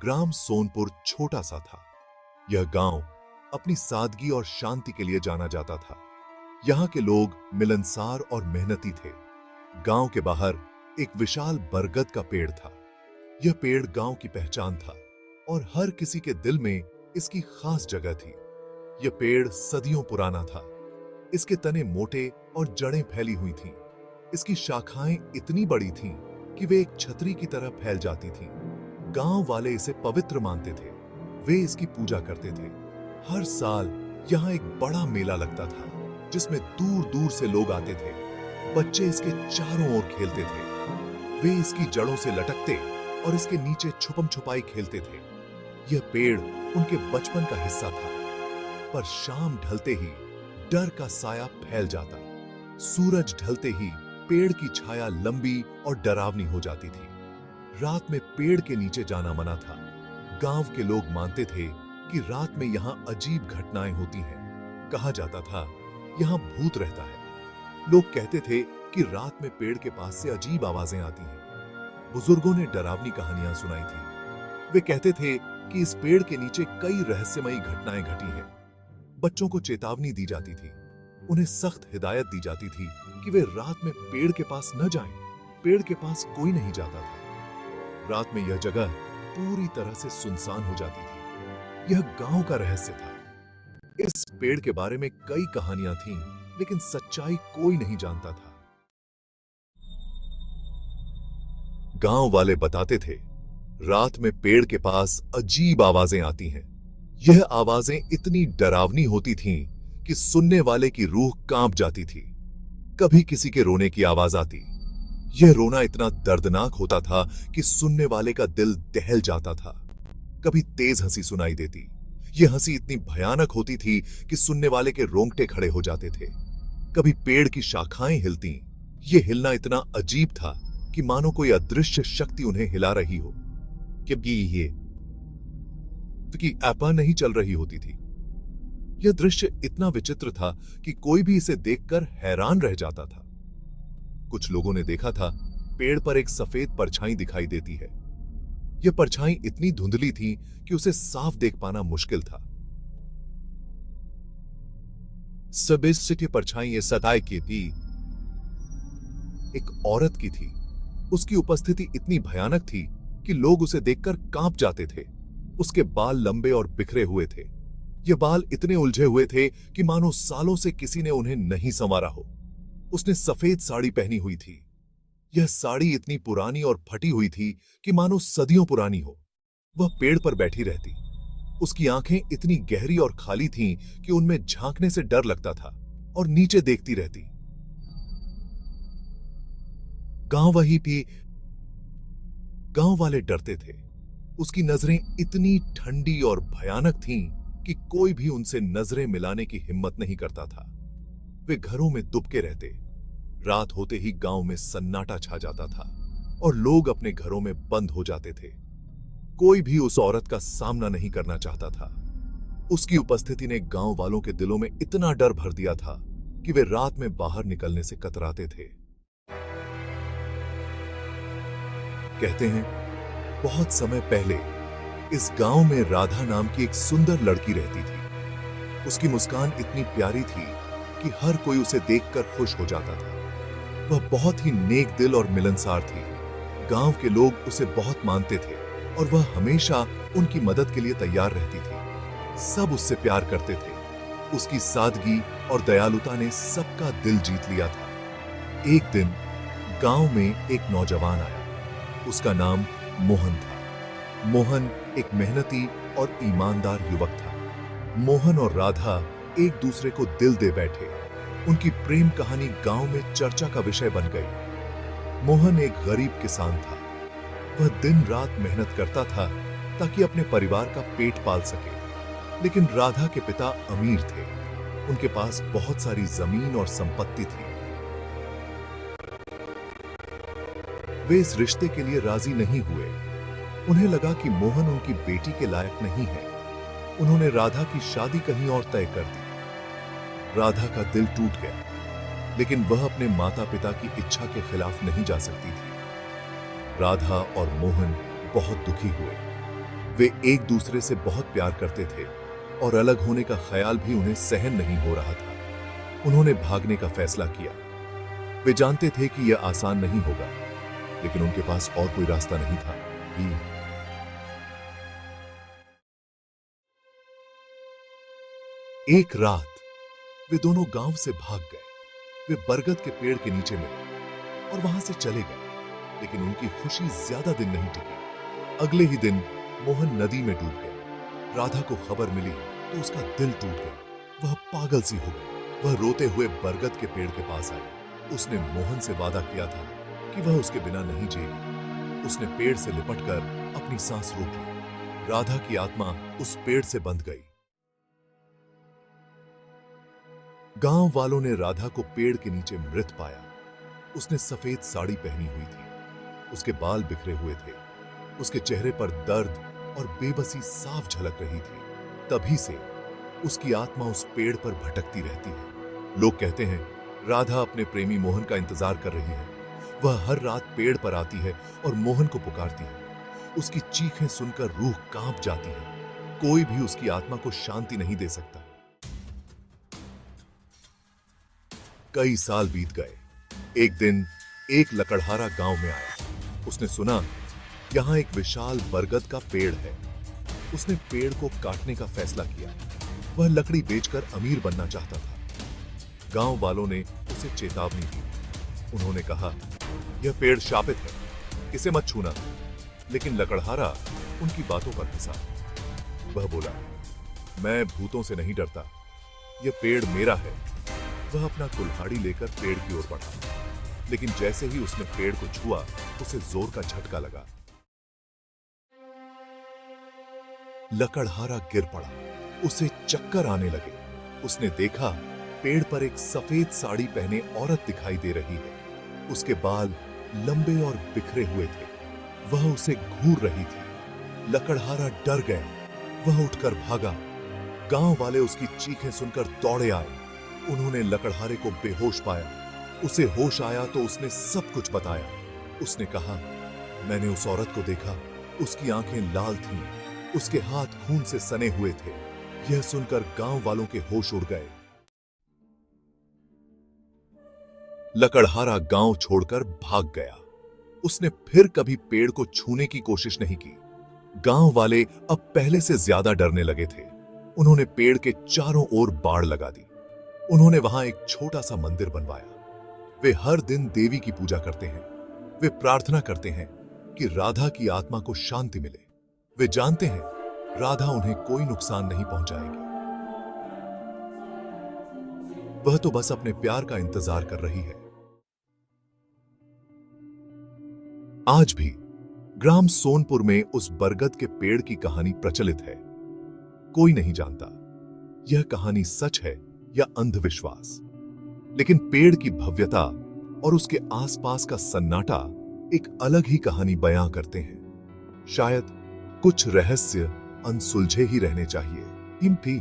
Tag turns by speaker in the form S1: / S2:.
S1: ग्राम सोनपुर छोटा सा था। यह गांव अपनी सादगी और शांति के लिए जाना जाता था। यहाँ के लोग मिलनसार और मेहनती थे। गांव के बाहर एक विशाल बरगद का पेड़ था। यह पेड़ गांव की पहचान था और हर किसी के दिल में इसकी खास जगह थी। यह पेड़ सदियों पुराना था। इसके तने मोटे और जड़ें फैली हुई थीं। इसकी शाखाएं इतनी बड़ी थीं कि वे एक छतरी की तरह फैल जाती थीं। गांव वाले इसे पवित्र मानते थे। वे इसकी पूजा करते थे। हर साल यहाँ एक बड़ा मेला लगता था जिसमें दूर दूर से लोग आते थे। बच्चे इसके चारों ओर खेलते थे। वे इसकी जड़ों से लटकते और इसके नीचे छुपम छुपाई खेलते थे। यह पेड़ उनके बचपन का हिस्सा था। पर शाम ढलते ही डर का साया फैल जाता। सूरज ढलते ही पेड़ की छाया लंबी और डरावनी हो जाती थी। रात में पेड़ के नीचे जाना मना था। गांव के लोग मानते थे कि रात में यहाँ अजीब घटनाएं होती हैं। कहा जाता था यहाँ भूत रहता है। लोग कहते थे कि रात में पेड़ के पास से अजीब आवाजें आती हैं। बुजुर्गों ने डरावनी कहानियां सुनाई थी। वे कहते थे कि इस पेड़ के नीचे कई रहस्यमयी घटनाएं घटी हैं। बच्चों को चेतावनी दी जाती थी। उन्हें सख्त हिदायत दी जाती थी कि वे रात में पेड़ के पास न जाएं। पेड़ के पास कोई नहीं जाता था। रात में यह जगह पूरी तरह से सुनसान हो जाती थी। यह गांव का रहस्य था। इस पेड़ के बारे में कई कहानियां थीं, लेकिन सच्चाई कोई नहीं जानता था। गांव वाले बताते थे, रात में पेड़ के पास अजीब आवाजें आती हैं। यह आवाजें इतनी डरावनी होती थीं कि सुनने वाले की रूह कांप जाती थी। कभी किसी के रोने की आवाज आती। यह रोना इतना दर्दनाक होता था कि सुनने वाले का दिल दहल जाता था। कभी तेज हंसी सुनाई देती। यह हंसी इतनी भयानक होती थी कि सुनने वाले के रोंगटे खड़े हो जाते थे। कभी पेड़ की शाखाएं हिलती। यह हिलना इतना अजीब था कि मानो कोई अदृश्य शक्ति उन्हें हिला रही हो। क्योंकि ऐपा नहीं चल रही होती थी। यह दृश्य इतना विचित्र था कि कोई भी इसे देखकर हैरान रह जाता था। कुछ लोगों ने देखा था, पेड़ पर एक सफेद परछाई दिखाई देती है। यह परछाई इतनी धुंधली थी कि उसे साफ देख पाना मुश्किल था। सब इस परछाई ये सताए की थी। एक औरत की थी। उसकी उपस्थिति इतनी भयानक थी कि लोग उसे देखकर कांप जाते थे। उसके बाल लंबे और बिखरे हुए थे। ये बाल इतने उलझे हुए थे कि मानो सालों से किसी ने उन्हें नहीं संवारा हो। उसने सफेद साड़ी पहनी हुई थी। यह साड़ी इतनी पुरानी और फटी हुई थी कि मानो सदियों पुरानी हो। वह पेड़ पर बैठी रहती। उसकी आंखें इतनी गहरी और खाली थीं कि उनमें झांकने से डर लगता था और नीचे देखती रहती। गांव वाले डरते थे। उसकी नजरें इतनी ठंडी और भयानक थीं कि कोई भी उनसे नजरें मिलाने की हिम्मत नहीं करता था। वे घरों में दुबके रहते। रात होते ही गांव में सन्नाटा छा जाता था और लोग अपने घरों में बंद हो जाते थे। कोई भी उस औरत का सामना नहीं करना चाहता था। उसकी उपस्थिति ने गांव वालों के दिलों में इतना डर भर दिया था कि वे रात में बाहर निकलने से कतराते थे। कहते हैं, बहुत समय पहले इस गांव में राधा नाम की एक सुंदर लड़की रहती थी। उसकी मुस्कान इतनी प्यारी थी कि हर कोई उसे देखकर खुश हो जाता था। वह बहुत ही नेक दिल और मिलनसार थी। गांव के लोग उसे बहुत मानते थे और वह हमेशा उनकी मदद के लिए तैयार रहती थी। सब उससे प्यार करते थे। उसकी सादगी और दयालुता ने सबका दिल जीत लिया था। एक दिन गांव में एक नौजवान आया। उसका नाम मोहन था। मोहन एक मेहनती और ईमानदार युवक था। मोहन और राधा एक दूसरे को दिल दे बैठे। उनकी प्रेम कहानी गांव में चर्चा का विषय बन गई। मोहन एक गरीब किसान था। वह दिन रात मेहनत करता था ताकि अपने परिवार का पेट पाल सके। लेकिन राधा के पिता अमीर थे। उनके पास बहुत सारी जमीन और संपत्ति थी। वे इस रिश्ते के लिए राजी नहीं हुए। उन्हें लगा कि मोहन उनकी बेटी के लायक नहीं है। उन्होंने राधा की शादी कहीं और तय कर दी। राधा का दिल टूट गया, लेकिन वह अपने माता पिता की इच्छा के खिलाफ नहीं जा सकती थी। राधा और मोहन बहुत दुखी हुए। वे एक दूसरे से बहुत प्यार करते थे और अलग होने का ख्याल भी उन्हें सहन नहीं हो रहा था। उन्होंने भागने का फैसला किया। वे जानते थे कि यह आसान नहीं होगा, लेकिन उनके पास और कोई रास्ता नहीं था। एक रात वे दोनों गांव से भाग गए। वे बरगद के पेड़ के नीचे मिले और वहां से चले गए, लेकिन उनकी खुशी ज्यादा दिन नहीं टिकी। अगले ही दिन मोहन नदी में डूब गया। राधा को खबर मिली तो उसका दिल टूट गया। वह पागल सी हो गई। वह रोते हुए बरगद के पेड़ के पास आई। उसने मोहन से वादा किया था कि वह उसके बिना नहीं जिएगी। उसने पेड़ से लिपटकर अपनी सांस रोक ली। राधा की आत्मा उस पेड़ से बंध गई। गांव वालों ने राधा को पेड़ के नीचे मृत पाया। उसने सफेद साड़ी पहनी हुई थी। उसके बाल बिखरे हुए थे। उसके चेहरे पर दर्द और बेबसी साफ झलक रही थी। तभी से उसकी आत्मा उस पेड़ पर भटकती रहती है। लोग कहते हैं राधा अपने प्रेमी मोहन का इंतजार कर रही है। वह हर रात पेड़ पर आती है और मोहन को पुकारती है। उसकी चीखें सुनकर रूह कांप जाती है। कोई भी उसकी आत्मा को शांति नहीं दे सकता। कई साल बीत गए। एक दिन एक लकड़हारा गांव में आया। उसने सुना यहां एक विशाल बरगद का पेड़ है। उसने पेड़ को काटने का फैसला किया। वह लकड़ी बेचकर अमीर बनना चाहता था। गांव वालों ने उसे चेतावनी दी। उन्होंने कहा यह पेड़ शापित है, इसे मत छूना। लेकिन लकड़हारा उनकी बातों पर हंसा। वह बोला मैं भूतों से नहीं डरता, यह पेड़ मेरा है। वह अपना कुल्हाड़ी लेकर पेड़ की ओर बढ़ा, लेकिन जैसे ही उसने पेड़ को छुआ उसे जोर का झटका लगा। लकड़हारा गिर पड़ा। उसे चक्कर आने लगे। उसने देखा पेड़ पर एक सफेद साड़ी पहने औरत दिखाई दे रही है। उसके बाल लंबे और बिखरे हुए थे। वह उसे घूर रही थी। लकड़हारा डर गया। वह उठकर भागा। गांव वाले उसकी चीखें सुनकर दौड़े आए। उन्होंने लकड़हारे को बेहोश पाया। उसे होश आया तो उसने सब कुछ बताया। उसने कहा मैंने उस औरत को देखा। उसकी आंखें लाल थीं। उसके हाथ खून से सने हुए थे। यह सुनकर गांव वालों के होश उड़ गए। लकड़हारा गांव छोड़कर भाग गया। उसने फिर कभी पेड़ को छूने की कोशिश नहीं की। गांव वाले अब पहले से ज्यादा डरने लगे थे। उन्होंने पेड़ के चारों ओर बाड़ लगा दी। उन्होंने वहां एक छोटा सा मंदिर बनवाया। वे हर दिन देवी की पूजा करते हैं। वे प्रार्थना करते हैं कि राधा की आत्मा को शांति मिले। वे जानते हैं राधा उन्हें कोई नुकसान नहीं पहुंचाएगी। वह तो बस अपने प्यार का इंतजार कर रही है। आज भी ग्राम सोनपुर में उस बरगद के पेड़ की कहानी प्रचलित है। कोई नहीं जानता यह कहानी सच है या अंधविश्वास, लेकिन पेड़ की भव्यता और उसके आसपास का सन्नाटा एक अलग ही कहानी बयां करते हैं। शायद कुछ रहस्य अनसुलझे ही रहने चाहिए। इम्पी